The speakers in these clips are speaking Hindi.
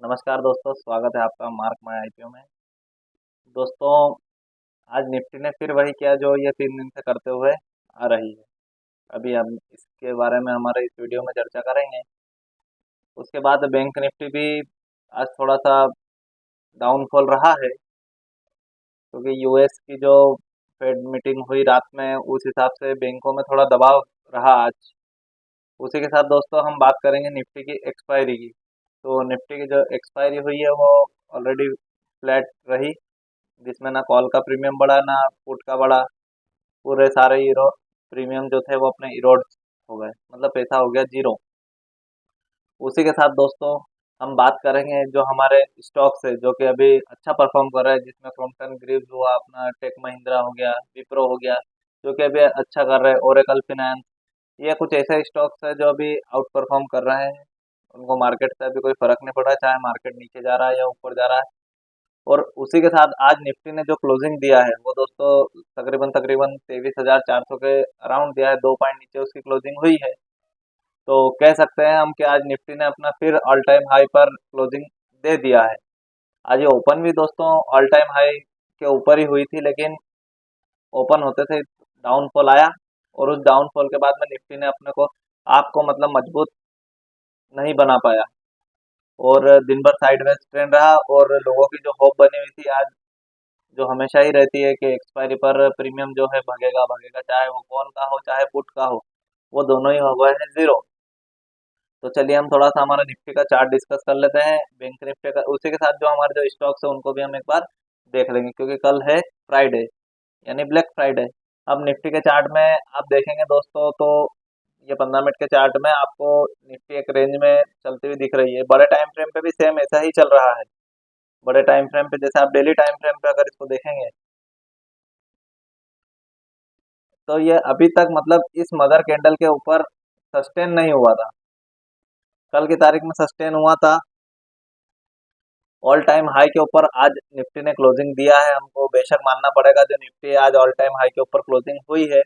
नमस्कार दोस्तों, स्वागत है आपका मार्क माई आईपीओ में। दोस्तों, आज निफ्टी ने फिर वही किया जो ये 3 दिन से करते हुए आ रही है। अभी हम इसके बारे में हमारे इस वीडियो में चर्चा करेंगे। उसके बाद बैंक निफ्टी भी आज थोड़ा सा डाउनफॉल रहा है, क्योंकि यूएस की जो फेड मीटिंग हुई रात में, उस हिसाब से बैंकों में थोड़ा दबाव रहा आज। उसी के साथ दोस्तों हम बात करेंगे निफ्टी की एक्सपायरी की। तो निफ्टी की जो एक्सपायरी हुई है वो ऑलरेडी फ्लैट रही, जिसमें ना कॉल का प्रीमियम बढ़ा ना पुट का बढ़ा। पूरे सारे हीरो प्रीमियम जो थे वो अपने इरोड हो गए, मतलब पैसा हो गया जीरो। उसी के साथ दोस्तों हम बात करेंगे जो हमारे स्टॉक्स है जो कि अभी अच्छा परफॉर्म कर रहा है, जिसमें क्रॉम्पटन ग्रीव्स हुआ, अपना टेक महिंद्रा हो गया, विप्रो हो गया, जो कि अभी अच्छा कर रहे हैं, ओरेकल फिनेंस। ये कुछ ऐसे स्टॉक्स है जो अभी आउट परफॉर्म कर रहे हैं। उनको मार्केट से अभी कोई फर्क नहीं पड़ रहा है, चाहे मार्केट नीचे जा रहा है या ऊपर जा रहा है। और उसी के साथ आज निफ्टी ने जो क्लोजिंग दिया है वो दोस्तों तकरीबन तकरीबन 23,400 के अराउंड दिया है, 2 पॉइंट नीचे उसकी क्लोजिंग हुई है। तो कह सकते हैं हम कि आज निफ्टी ने अपना फिर ऑल टाइम हाई पर क्लोजिंग दे दिया है। आज ये ओपन भी दोस्तों ऑल टाइम हाई के ऊपर ही हुई थी, लेकिन ओपन होते थे डाउनफॉल आया, और उस डाउनफॉल के बाद में निफ्टी ने अपने को आपको मतलब मजबूत नहीं बना पाया, और दिन भर साइडवेज ट्रेंड रहा। और लोगों की जो होप बनी हुई थी आज, जो हमेशा ही रहती है कि एक्सपायरी पर प्रीमियम जो है भगेगा भगेगा, चाहे वो कॉल का हो चाहे पुट का हो, वो दोनों ही हो गए हैं जीरो। तो चलिए हम थोड़ा सा हमारा निफ्टी का चार्ट डिस्कस कर लेते हैं, बैंक निफ्टी का। उसी के साथ जो हमारे जो स्टॉक्स है उनको भी हम एक बार देख लेंगे, क्योंकि कल है फ्राइडे, यानी ब्लैक फ्राइडे। अब निफ्टी के चार्ट में आप देखेंगे दोस्तों, तो ये 15 मिनट के चार्ट में आपको निफ्टी एक रेंज में चलती हुई दिख रही है। बड़े टाइम फ्रेम पे भी सेम ऐसा ही चल रहा है। बड़े टाइम फ्रेम पे जैसे आप डेली टाइम फ्रेम पे अगर इसको देखेंगे, तो ये अभी तक मतलब इस मदर कैंडल के ऊपर सस्टेन नहीं हुआ था। कल की तारीख में सस्टेन हुआ था ऑल टाइम हाई के ऊपर। आज निफ्टी ने क्लोजिंग दिया है, हमको बेशक मानना पड़ेगा जो निफ्टी आज ऑल टाइम हाई के ऊपर क्लोजिंग हुई है।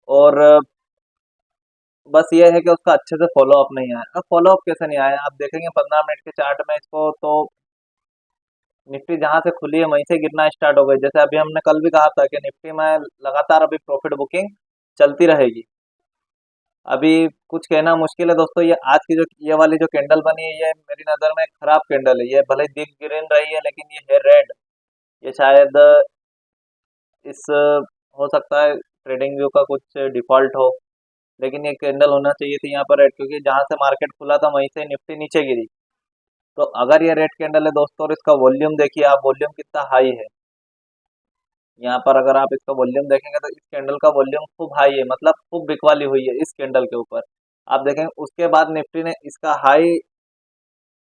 और बस ये है कि उसका अच्छे से फॉलो अप नहीं आया। अब फॉलो अप कैसे नहीं आया, आप देखेंगे 15 मिनट के चार्ट में इसको, तो निफ्टी जहां से खुली है वहीं से गिरना स्टार्ट हो गई। जैसे अभी हमने कल भी कहा था कि निफ्टी में लगातार अभी प्रॉफिट बुकिंग चलती रहेगी। अभी कुछ कहना मुश्किल है दोस्तों। ये आज की जो ये वाली जो कैंडल बनी है, ये मेरी नज़र में एक खराब कैंडल है। ये भले ही दिख ग्रीन रही है, लेकिन ये है रेड। ये शायद इस हो सकता है ट्रेडिंग व्यू का कुछ डिफॉल्ट हो, लेकिन ये कैंडल होना चाहिए थी यहाँ पर रेड, क्योंकि जहाँ से मार्केट खुला था वहीं से निफ्टी नीचे गिरी। तो अगर ये रेड कैंडल है दोस्तों, और इसका वॉल्यूम देखिए आप, वॉल्यूम कितना हाई है। यहाँ पर अगर आप इसका वॉल्यूम देखेंगे तो इस कैंडल का वॉल्यूम खूब हाई है, मतलब खूब बिकवाली हुई है इस कैंडल के ऊपर। आप देखेंगे उसके बाद निफ्टी ने इसका हाई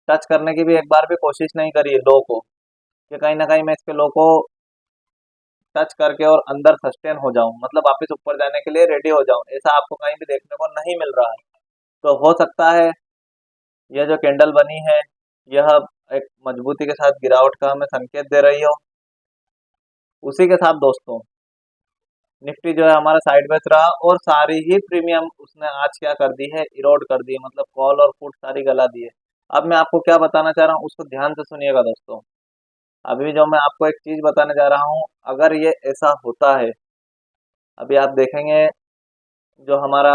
टच करने की भी एक बार भी कोशिश नहीं करी है लो को, कि कहीं ना कहीं मैं इसके लो को टच करके और अंदर सस्टेन हो जाऊं, मतलब वापस ऊपर जाने के लिए रेडी हो जाऊं। ऐसा आपको कहीं भी देखने को नहीं मिल रहा है। तो हो सकता है यह जो कैंडल बनी है, यह एक मजबूती के साथ गिरावट का हमें संकेत दे रही हो। उसी के साथ दोस्तों निफ्टी जो है हमारा साइडवेज रहा, और सारी ही प्रीमियम उसने आज क्या कर दी है, इरोड कर दी है, मतलब कॉल और पुट सारी गला दी है। अब मैं आपको क्या बताना चाह रहा हूँ उसको ध्यान से सुनिएगा दोस्तों। अभी जो मैं आपको एक चीज बताने जा रहा हूँ, अगर ये ऐसा होता है, अभी आप देखेंगे जो हमारा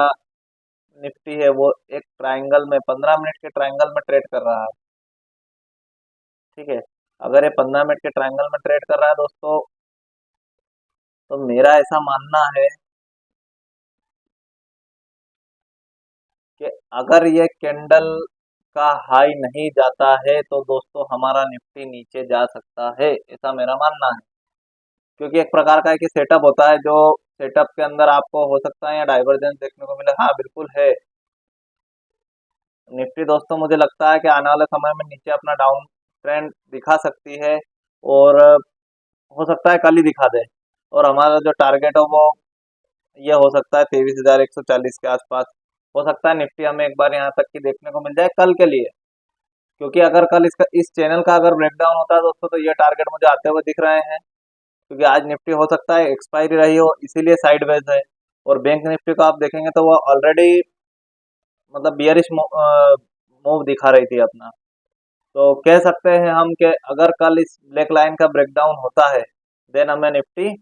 निफ्टी है वो एक ट्रायंगल में 15 मिनट के ट्रायंगल में ट्रेड कर रहा है। ठीक है, अगर ये 15 मिनट के ट्रायंगल में ट्रेड कर रहा है दोस्तों, तो मेरा ऐसा मानना है कि अगर ये कैंडल का हाई नहीं जाता है तो दोस्तों हमारा निफ्टी नीचे जा सकता है, ऐसा मेरा मानना है। क्योंकि एक प्रकार का एक सेटअप होता है, जो सेटअप के अंदर आपको हो सकता है या डाइवर्जेंस देखने को मिले। हाँ बिल्कुल है। निफ्टी दोस्तों मुझे लगता है कि आने वाले समय में नीचे अपना डाउन ट्रेंड दिखा सकती है, और हो सकता है कल ही दिखा दे। और हमारा जो टारगेट हो वो ये हो सकता है 23,140 के आसपास। हो सकता है निफ्टी हमें एक बार यहाँ तक की देखने को मिल जाए कल के लिए। क्योंकि अगर कल इसका इस चैनल का अगर ब्रेकडाउन होता है दोस्तों, तो ये टारगेट मुझे आते हुए दिख रहे हैं। क्योंकि आज निफ्टी हो सकता है एक्सपायरी रही हो, इसीलिए साइडवेज है। और बैंक निफ्टी को आप देखेंगे तो वो ऑलरेडी मतलब बियरिश मूव दिखा रही थी अपना। तो कह सकते हैं हम कि अगर कल इस ब्लैक लाइन का ब्रेकडाउन होता है, देन हमें निफ्टी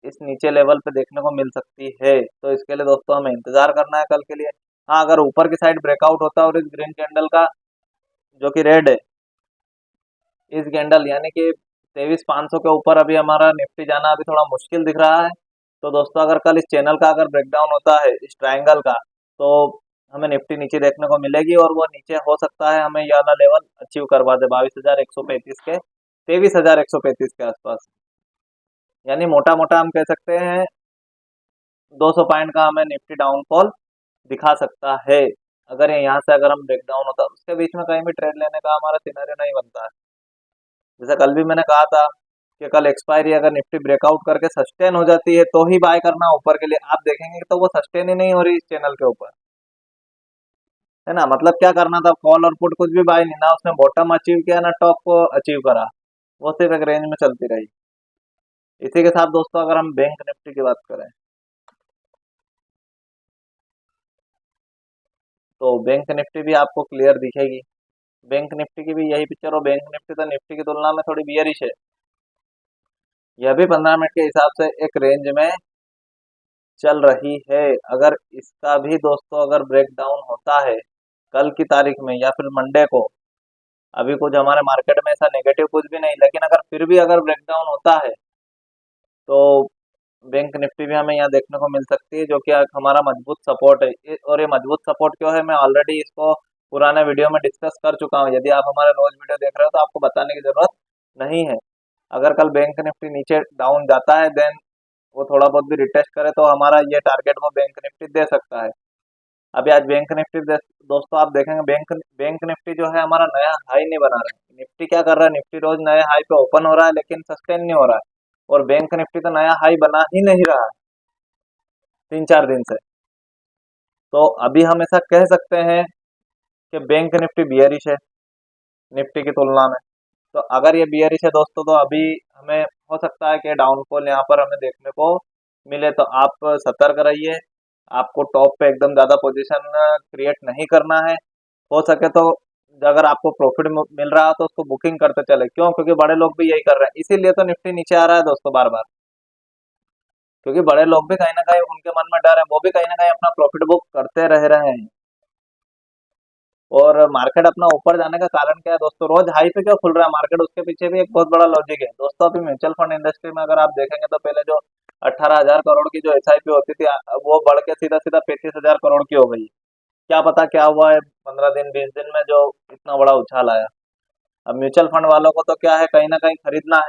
इस नीचे लेवल पे देखने को मिल सकती है। तो इसके लिए दोस्तों हमें इंतजार करना है कल के लिए। हाँ, अगर ऊपर की साइड ब्रेकआउट होता है और इस ग्रीन कैंडल का जो कि रेड है, इस कैंडल यानी कि 23,500 के ऊपर अभी हमारा निफ्टी जाना अभी थोड़ा मुश्किल दिख रहा है। तो दोस्तों अगर कल इस चैनल का अगर ब्रेकडाउन होता है इस ट्रायंगल का, तो हमें निफ्टी नीचे देखने को मिलेगी और वो नीचे हो सकता है हमें ये वाला लेवल अचीव करवा दे 22,135 के, 23,135 के आसपास। यानी मोटा मोटा हम कह सकते हैं 200 पॉइंट का हमें निफ्टी डाउनफॉल दिखा सकता है। अगर ये यहाँ से अगर हम ब्रेकडाउन होता है, उसके बीच में कहीं भी ट्रेड लेने का हमारा सिनेरियो नहीं बनता है। जैसे कल भी मैंने कहा था कि कल एक्सपायरी अगर निफ्टी ब्रेकआउट करके सस्टेन हो जाती है तो ही बाय करना ऊपर के लिए। आप देखेंगे तो वो सस्टेन ही नहीं हो रही इस चैनल के ऊपर, है ना। मतलब क्या करना था, कॉल और पुट कुछ भी बाय नहीं, ना उसने बॉटम अचीव किया ना टॉप को अचीव करा, वो सिर्फ एक रेंज में चलती रही। इसी के साथ दोस्तों अगर हम बैंक निफ्टी की बात करें, तो बैंक निफ्टी भी आपको क्लियर दिखेगी। बैंक निफ्टी की भी यही पिक्चर, और बैंक निफ्टी तो निफ्टी की तुलना में थोड़ी बियरिश है। यह भी 15 मिनट के हिसाब से एक रेंज में चल रही है। अगर इसका भी दोस्तों अगर ब्रेकडाउन होता है कल की तारीख में या फिर मंडे को, अभी कुछ हमारे मार्केट में ऐसा नेगेटिव कुछ भी नहीं, लेकिन अगर फिर भी अगर ब्रेकडाउन होता है तो बैंक निफ्टी भी हमें यहाँ देखने को मिल सकती है, जो कि एक हमारा मजबूत सपोर्ट है। और ये मजबूत सपोर्ट क्यों है, मैं ऑलरेडी इसको पुराने वीडियो में डिस्कस कर चुका हूँ। यदि आप हमारे रोज वीडियो देख रहे हो तो आपको बताने की जरूरत नहीं है। अगर कल बैंक निफ्टी नीचे डाउन जाता है, देन वो थोड़ा बहुत भी रिटेस्ट करे तो हमारा ये टारगेट वो बैंक निफ्टी दे सकता है। अभी आज बैंक निफ्टी दोस्तों आप देखेंगे बैंक बैंक निफ्टी जो है हमारा नया हाई नहीं बना रहा है। निफ्टी क्या कर रहा है, निफ्टी रोज नए हाई पे ओपन हो रहा है लेकिन सस्टेन नहीं हो रहा है। और बैंक निफ्टी तो नया हाई बना ही नहीं रहा है 3-4 दिन से। तो अभी हम ऐसा कह सकते हैं कि बैंक निफ्टी बियरिश है निफ्टी की तुलना में। तो अगर ये बियरिश है दोस्तों, तो अभी हमें हो सकता है कि डाउनफॉल यहाँ पर हमें देखने को मिले। तो आप सतर्क रहिए, आपको टॉप पे एकदम ज़्यादा पोजीशन क्रिएट नहीं करना है। हो सके तो अगर आपको प्रॉफिट मिल रहा है तो उसको बुकिंग करते चले। क्यों? क्योंकि बड़े लोग भी यही कर रहे हैं, इसीलिए तो निफ्टी नीचे आ रहा है दोस्तों बार बार। क्योंकि बड़े लोग भी कहीं ना कहीं उनके मन में डर है, वो भी कहीं ना कहीं अपना प्रॉफिट बुक करते रह रहे हैं। और मार्केट अपना ऊपर जाने का कारण क्या है दोस्तों, रोज हाई पे क्यों खुल रहा है मार्केट, उसके पीछे भी एक बहुत बड़ा लॉजिक है दोस्तों। अभी म्यूचुअल फंड इंडस्ट्री में अगर आप देखेंगे तो पहले जो 18,000 करोड़ की जो एसआईपी होती थी, वो बढ़ के सीधा सीधा 35,000 करोड़ की हो गई। क्या पता क्या हुआ है 15 दिन 20 दिन में जो इतना बड़ा उछाल आया। अब म्यूचुअल फंड वालों को तो क्या है, कहीं ना कहीं खरीदना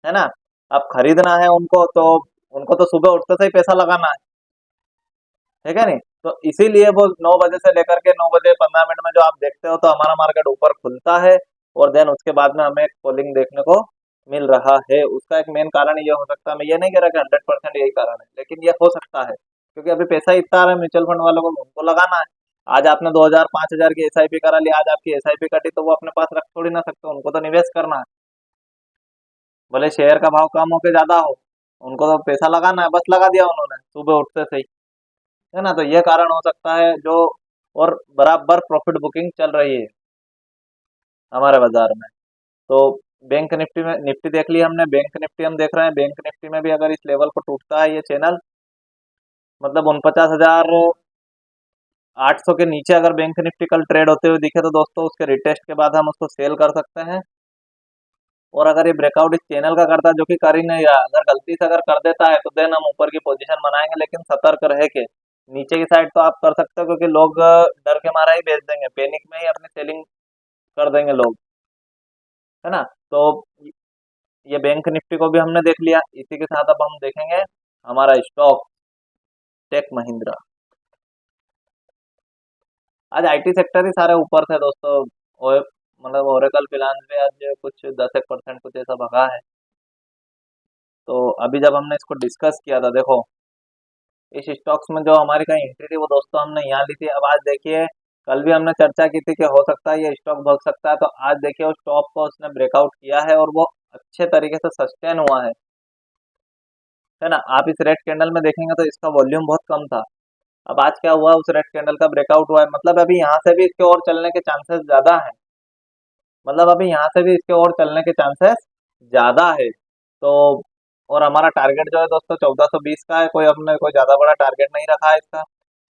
है ना। अब खरीदना है उनको, तो उनको तो सुबह उठते से ही पैसा लगाना है क्या नहीं। तो इसीलिए वो 9 बजे से लेकर के 9 बजे 15 मिनट में जो आप देखते हो तो हमारा मार्केट ऊपर खुलता है, और देन उसके बाद में हमें कॉलिंग देखने को मिल रहा है। उसका एक मेन कारण ये हो सकता है, मैं ये नहीं कह रहा कि 100% यही कारण है, लेकिन ये हो सकता है क्योंकि अभी पैसा ही इतना आ रहा है म्यूचुअल फंड वालों को, उनको लगाना है। आज आपने 2,000 5,000 की एसआईपी करा ली, आज आपकी एसआईपी कटी तो वो अपने पास रख थोड़ी ना सकते, उनको तो निवेश करना है। भले शेयर का भाव कम हो के ज्यादा हो, उनको तो पैसा लगाना है, बस लगा दिया उन्होंने सुबह उठते से ही, है ना। तो ये कारण हो सकता है जो, और बराबर प्रॉफिट बुकिंग चल रही है हमारे बाजार में। तो बैंक निफ्टी में निफ्टी देख ली हमने, बैंक निफ्टी हम देख रहे हैं। बैंक निफ्टी में भी अगर इस लेवल को टूटता है ये चैनल, मतलब 49,800 के नीचे अगर बैंक निफ्टी कल ट्रेड होते हुए दिखे तो दोस्तों उसके रिटेस्ट के बाद हम उसको सेल कर सकते हैं। और अगर ये ब्रेकआउट इस चैनल का करता है, जो कि कर ही नहीं रहा, अगर गलती से अगर कर देता है तो देन हम ऊपर की पोजीशन बनाएंगे, लेकिन सतर्क रह के। नीचे की साइड तो आप कर सकते हो क्योंकि लोग डर के मारा ही बेच देंगे, पैनिक में ही अपनी सेलिंग कर देंगे लोग, है ना। तो ये बैंक निफ्टी को भी हमने देख लिया। इसी के साथ अब हम देखेंगे हमारा स्टॉक टेक महिंद्रा। आज आईटी सेक्टर ही सारे ऊपर थे दोस्तों। और मतलब ओरेकल फिनांस में आज कुछ 10% कुछ ऐसा भगा है। तो अभी जब हमने इसको डिस्कस किया था, देखो इस स्टॉक्स में जो हमारी कहीं एंट्री थी वो दोस्तों हमने यहाँ ली थी। अब आज देखिए, कल भी हमने चर्चा की थी कि हो सकता है ये स्टॉक भाग सकता है, तो आज देखिए उस टॉप को उसने ब्रेकआउट किया है और वो अच्छे तरीके से सस्टेन हुआ है ना। आप इस रेड कैंडल में देखेंगे तो इसका वॉल्यूम बहुत कम था, अब आज क्या हुआ, उस रेड कैंडल का ब्रेकआउट हुआ है, मतलब अभी यहाँ से भी इसके और चलने के चांसेस ज्यादा है। मतलब अभी यहाँ से भी इसके और चलने के चांसेस ज्यादा है। तो और हमारा टारगेट जो है दोस्तों 1420 का है, कोई हमने कोई ज्यादा बड़ा टारगेट नहीं रखा है इसका,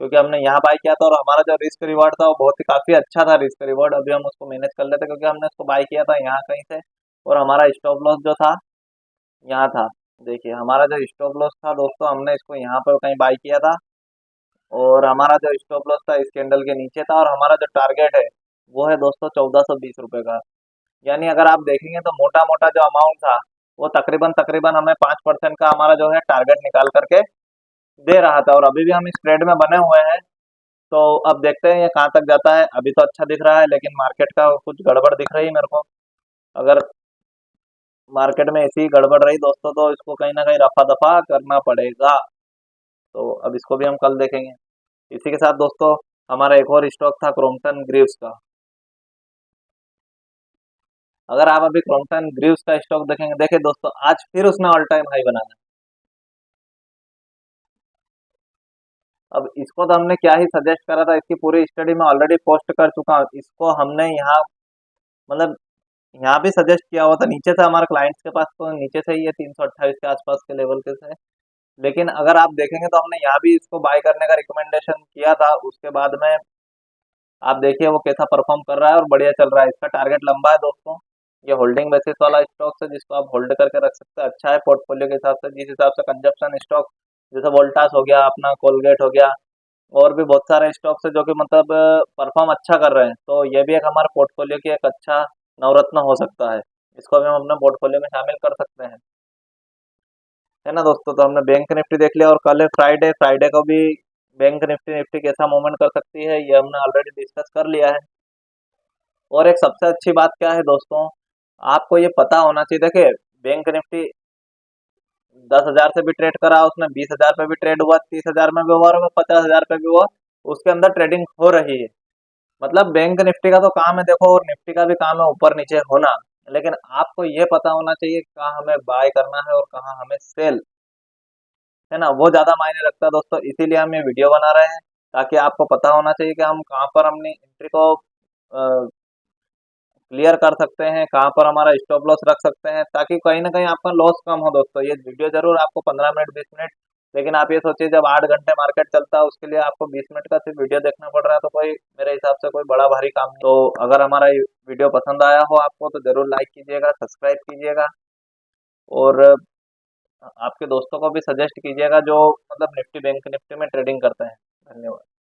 क्योंकि हमने यहाँ बाय किया था और हमारा जो रिस्क रिवॉर्ड था वो बहुत ही काफी अच्छा था रिस्क रिवॉर्ड। अभी हम उसको मैनेज कर लेते क्योंकि हमने उसको बाय किया था यहाँ कहीं से, और हमारा स्टॉप लॉस जो था यहाँ था। देखिए हमारा जो स्टॉप लॉस था दोस्तों, हमने इसको यहाँ पर कहीं बाय किया था, और हमारा जो स्टॉप लॉस था इस कैंडल के नीचे था, और हमारा जो टारगेट है वो है दोस्तों 1420 रुपये का। यानी अगर आप देखेंगे तो मोटा मोटा जो अमाउंट था वो तकरीबन तकरीबन हमें 5% का हमारा जो है टारगेट निकाल करके दे रहा था, और अभी भी हम इस ट्रेड में बने हुए हैं। तो अब देखते हैं ये कहाँ तक जाता है। अभी तो अच्छा दिख रहा है, लेकिन मार्केट का कुछ गड़बड़ दिख रही है मेरे को। अगर मार्केट में ऐसी ही गड़बड़ रही दोस्तों तो इसको कहीं ना कहीं रफा दफा करना पड़ेगा। तो अब इसको भी हम कल देखेंगे। इसी के साथ दोस्तों हमारा एक और स्टॉक था क्रॉम्पटन ग्रीव्स का। अगर आप अभी क्रॉम्पटन ग्रीव्स का स्टॉक देखेंगे, देखिए दोस्तों आज फिर उसने ऑल टाइम हाई बनाया। अब इसको तो हमने क्या ही सजेस्ट करा था, इसकी पूरी स्टडी में ऑलरेडी पोस्ट कर चुका हूँ। इसको हमने यहाँ मतलब यहाँ भी सजेस्ट किया हुआ था, नीचे से हमारे क्लाइंट्स के पास तो नीचे से ही है 328 के आसपास के लेवल के से। लेकिन अगर आप देखेंगे तो हमने यहाँ भी इसको बाय करने का रिकमेंडेशन किया था। उसके बाद में आप देखिए वो कैसा परफॉर्म कर रहा है और बढ़िया चल रहा है। इसका टारगेट लंबा है दोस्तों। ये होल्डिंग बेसिस वाला स्टॉक है जिसको आप होल्ड करके रख सकते हैं। अच्छा है पोर्टफोलियो के हिसाब से, जिस हिसाब से कंजप्शन स्टॉक जैसे वोल्टास हो गया, अपना कोलगेट हो गया, और भी बहुत सारे स्टॉक्स है जो कि मतलब परफॉर्म अच्छा कर रहे हैं। तो ये भी एक हमारे पोर्टफोलियो की एक अच्छा नवरत्न हो सकता है। इसको भी हम अपने पोर्टफोलियो में शामिल कर सकते हैं, है ना दोस्तों। तो हमने बैंक निफ्टी देख लिया, और कल है फ्राइडे, फ्राइडे को भी बैंक निफ्टी निफ्टी कैसा मूवमेंट कर सकती है ये हमने ऑलरेडी डिस्कस कर लिया है। और एक सबसे अच्छी बात क्या है दोस्तों, आपको ये पता होना चाहिए। देखिए बैंक निफ्टी 10,000 से भी ट्रेड करा, उसमें 20,000 पे भी ट्रेड हुआ, 30,000 में भी हुआ, और 50,000 पे भी हुआ। उसके अंदर ट्रेडिंग हो रही है। मतलब बैंक निफ्टी का तो काम है देखो, और निफ्टी का भी काम है ऊपर नीचे होना। लेकिन आपको ये पता होना चाहिए कहाँ हमें बाय करना है और कहाँ हमें सेल, है ना, वो ज्यादा मायने रखता है दोस्तों। इसीलिए हम ये वीडियो बना रहे हैं, ताकि आपको पता होना चाहिए कि हम कहाँ पर अपनी एंट्री को क्लियर कर सकते हैं, कहाँ पर हमारा स्टॉप लॉस रख सकते हैं, ताकि कहीं ना कहीं आपका लॉस कम हो दोस्तों। ये वीडियो जरूर आपको 15 मिनट 20 मिनट, लेकिन आप ये सोचिए जब 8 घंटे मार्केट चलता है उसके लिए आपको 20 मिनट का सिर्फ वीडियो देखना पड़ रहा है, तो कोई मेरे हिसाब से कोई बड़ा भारी काम नहीं। तो अगर हमारा ये वीडियो पसंद आया हो आपको तो जरूर लाइक कीजिएगा, सब्सक्राइब कीजिएगा, और आपके दोस्तों को भी सजेस्ट कीजिएगा जो मतलब निफ्टी बैंक निफ्टी में ट्रेडिंग करते हैं। धन्यवाद।